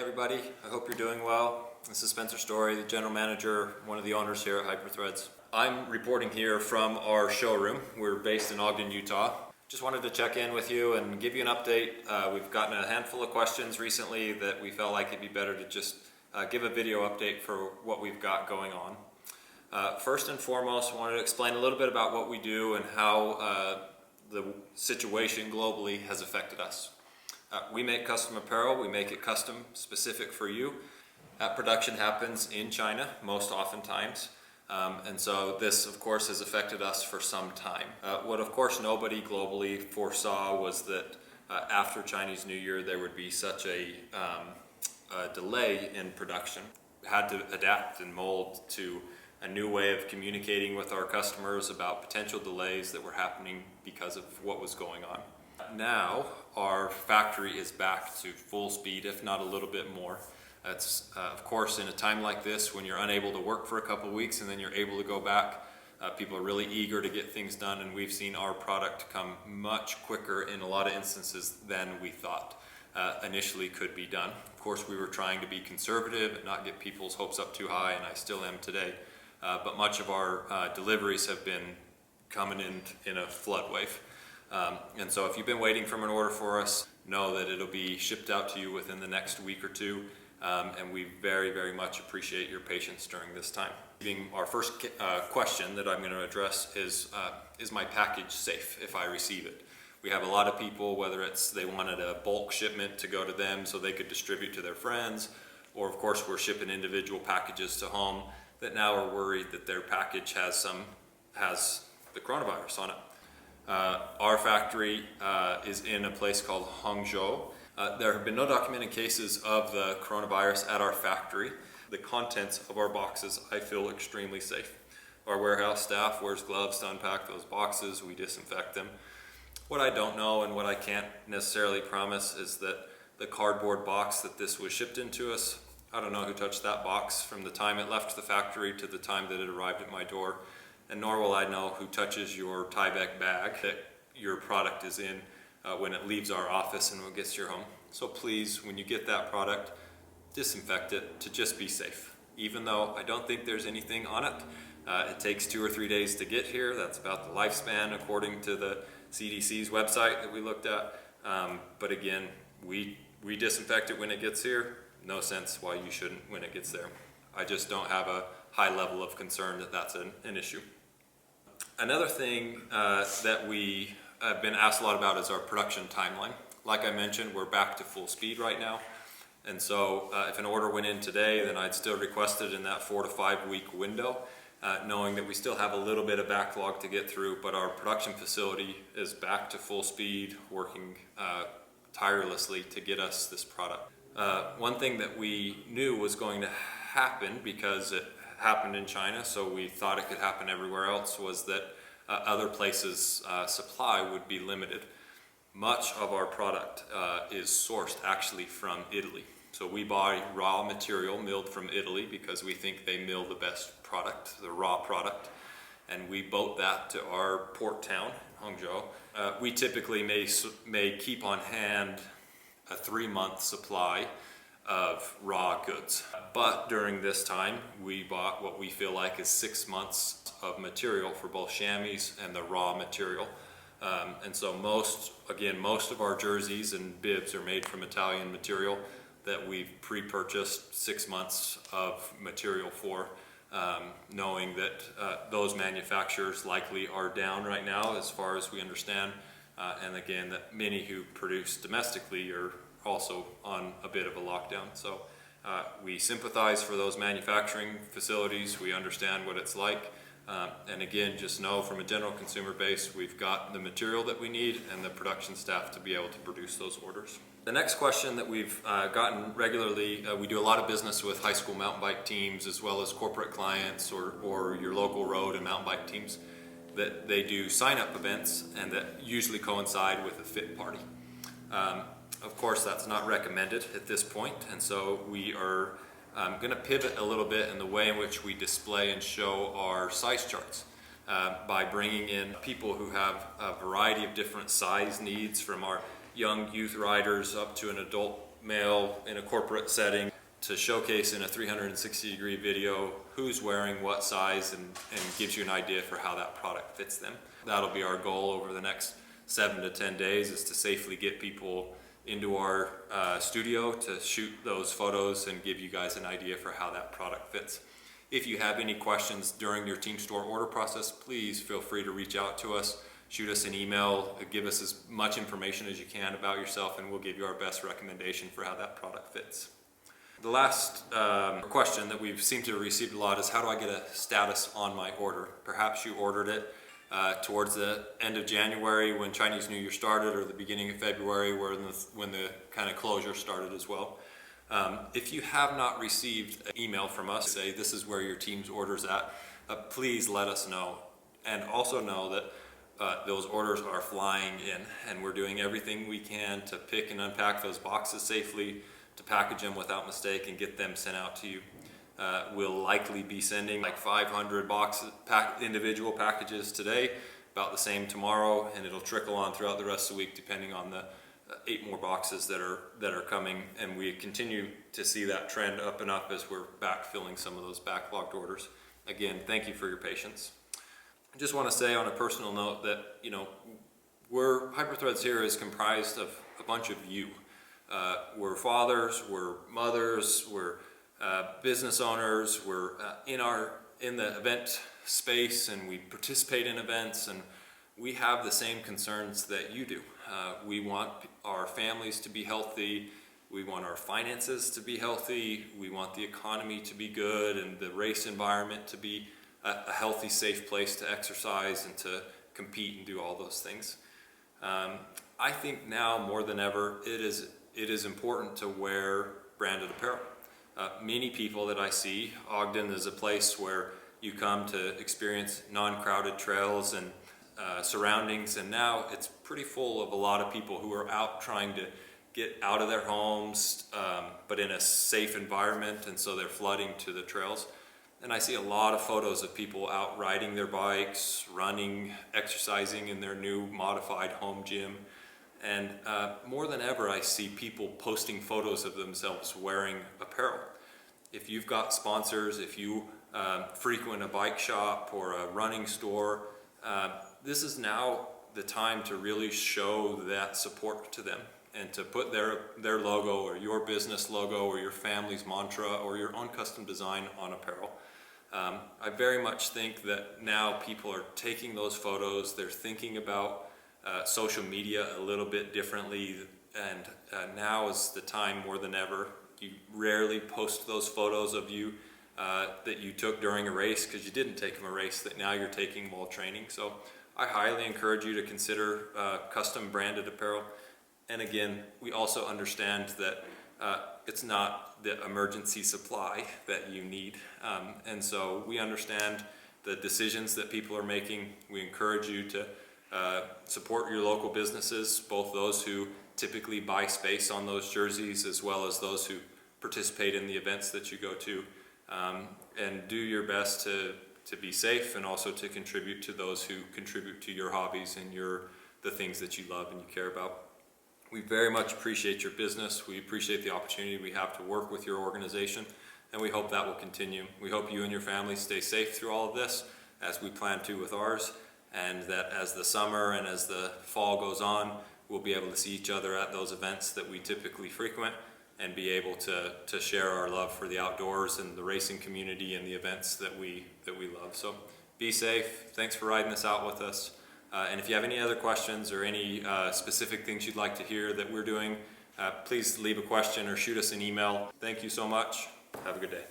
everybody. I hope you're doing well. This is Spencer Story, the general manager, one of the owners here at Hyperthreads. I'm reporting here from our showroom. We're based in Ogden, Utah. Just wanted to check in with you and give you an update. We've gotten a handful of questions recently that we felt like it'd be better to just give a video update for what we've got going on. First and foremost, I wanted to explain a little bit about what we do and how the situation globally has affected us. We make custom apparel. We make it custom specific for you. That production happens in China most oftentimes. And so this of course has affected us for some time. What of course nobody globally foresaw was that after Chinese New Year there would be such a delay in production. We had to adapt and mold to a new way of communicating with our customers about potential delays that were happening because of what was going on. Now our factory is back to full speed, if not a little bit more. That's of course in a time like this when you're unable to work for a couple of weeks and then you're able to go back, people are really eager to get things done, and we've seen our product come much quicker in a lot of instances than we thought initially could be done. Of course we were trying to be conservative and not get people's hopes up too high, and I still am today, but much of our deliveries have been coming in a flood wave. And so if you've been waiting from an order for us, know that it'll be shipped out to you within the next week or two, and we very, very much appreciate your patience during this time. Our first question that I'm going to address is my package safe if I receive it? We have a lot of people, whether it's they wanted a bulk shipment to go to them so they could distribute to their friends, or of course we're shipping individual packages to home that now are worried that their package has the coronavirus on it. Our factory is in a place called Hangzhou. There have been no documented cases of the coronavirus at our factory. The contents of our boxes I feel extremely safe. Our warehouse staff wears gloves to unpack those boxes. We disinfect them. What I don't know and what I can't necessarily promise is that the cardboard box that this was shipped into us, I don't know who touched that box from the time it left the factory to the time that it arrived at my door. And nor will I know who touches your Tyvek bag that your product is in when it leaves our office and when it gets to your home. So please, when you get that product, disinfect it to just be safe. Even though I don't think there's anything on it, it takes 2 or 3 days to get here. That's about the lifespan according to the CDC's website that we looked at. But again, we disinfect it when it gets here. No sense why you shouldn't when it gets there. I just don't have a high level of concern that that's an issue. Another thing that we have been asked a lot about is our production timeline. Like I mentioned, we're back to full speed right now. And so if an order went in today, then I'd still request it in that 4 to 5 week window, knowing that we still have a little bit of backlog to get through, but our production facility is back to full speed, working tirelessly to get us this product. One thing that we knew was going to happen, because it happened in China, so we thought it could happen everywhere else, was that other places' supply would be limited. Much of our product is sourced actually from Italy. So we buy raw material milled from Italy because we think they mill the best product, the raw product, and we boat that to our port town, Hangzhou. We typically may keep on hand a 3-month supply of raw goods. But during this time, we bought what we feel like is 6 months of material for both chamois and the raw material. And so most of our jerseys and bibs are made from Italian material that we've pre-purchased 6 months of material for, knowing that those manufacturers likely are down right now as far as we understand. And again, that many who produce domestically are also on a bit of a lockdown. So we sympathize for those manufacturing facilities. We understand what it's like. And again, just know from a general consumer base, we've got the material that we need and the production staff to be able to produce those orders. The next question that we've gotten regularly, we do a lot of business with high school mountain bike teams as well as corporate clients or your local road and mountain bike teams, that they do sign-up events and that usually coincide with a fit party. Of course, that's not recommended at this point, and so we are going to pivot a little bit in the way in which we display and show our size charts by bringing in people who have a variety of different size needs, from our young youth riders up to an adult male in a corporate setting to showcase in a 360-degree video who's wearing what size and gives you an idea for how that product fits them. That'll be our goal over the next 7 to 10 days, is to safely get people into our studio to shoot those photos and give you guys an idea for how that product fits. If you have any questions during your team store order process, please feel free to reach out to us. Shoot us an email, give us as much information as you can about yourself, and we'll give you our best recommendation for how that product fits. The last question that we've seemed to have received a lot is, how do I get a status on my order? Perhaps you ordered it towards the end of January when Chinese New Year started, or the beginning of February when the kind of closure started as well. If you have not received an email from us, say this is where your team's order's at, please let us know. And also know that those orders are flying in, and we're doing everything we can to pick and unpack those boxes safely, to package them without mistake and get them sent out to you. We'll likely be sending like 500 individual packages today, about the same tomorrow, and it'll trickle on throughout the rest of the week depending on the 8 more boxes that are coming, and we continue to see that trend up and up as we're backfilling some of those backlogged orders. Again, thank you for your patience. I just want to say on a personal note that, you know, Hyperthreads here is comprised of a bunch of you. We're fathers, we're mothers, we're business owners, we're in the event space, and we participate in events, and we have the same concerns that you do. We want our families to be healthy, we want our finances to be healthy, we want the economy to be good, and the race environment to be a healthy, safe place to exercise and to compete and do all those things. I think now more than ever it is important to wear branded apparel. Many people that I see, Ogden is a place where you come to experience non-crowded trails and surroundings, and now it's pretty full of a lot of people who are out trying to get out of their homes, but in a safe environment, and so they're flooding to the trails. And I see a lot of photos of people out riding their bikes, running, exercising in their new modified home gym. And more than ever, I see people posting photos of themselves wearing apparel. If you've got sponsors, if you frequent a bike shop or a running store, this is now the time to really show that support to them and to put their logo or your business logo or your family's mantra or your own custom design on apparel. I very much think that now people are taking those photos, they're thinking about social media a little bit differently, and now is the time more than ever. You rarely post those photos of you that you took during a race because you didn't take them a race that now you're taking while training. So I highly encourage you to consider custom branded apparel. And again, we also understand that it's not the emergency supply that you need. And so we understand the decisions that people are making. We encourage you to support your local businesses, both those who typically buy space on those jerseys as well as those who participate in the events that you go to, and do your best to be safe and also to contribute to those who contribute to your hobbies and the things that you love and you care about. We very much appreciate your business. We appreciate the opportunity we have to work with your organization, and we hope that will continue. We hope you and your family stay safe through all of this, as we plan to with ours, and that as the summer and as the fall goes on, we'll be able to see each other at those events that we typically frequent and be able to share our love for the outdoors and the racing community and the events that we love. So be safe. Thanks for riding this out with us. And if you have any other questions or any specific things you'd like to hear that we're doing, please leave a question or shoot us an email. Thank you so much. Have a good day.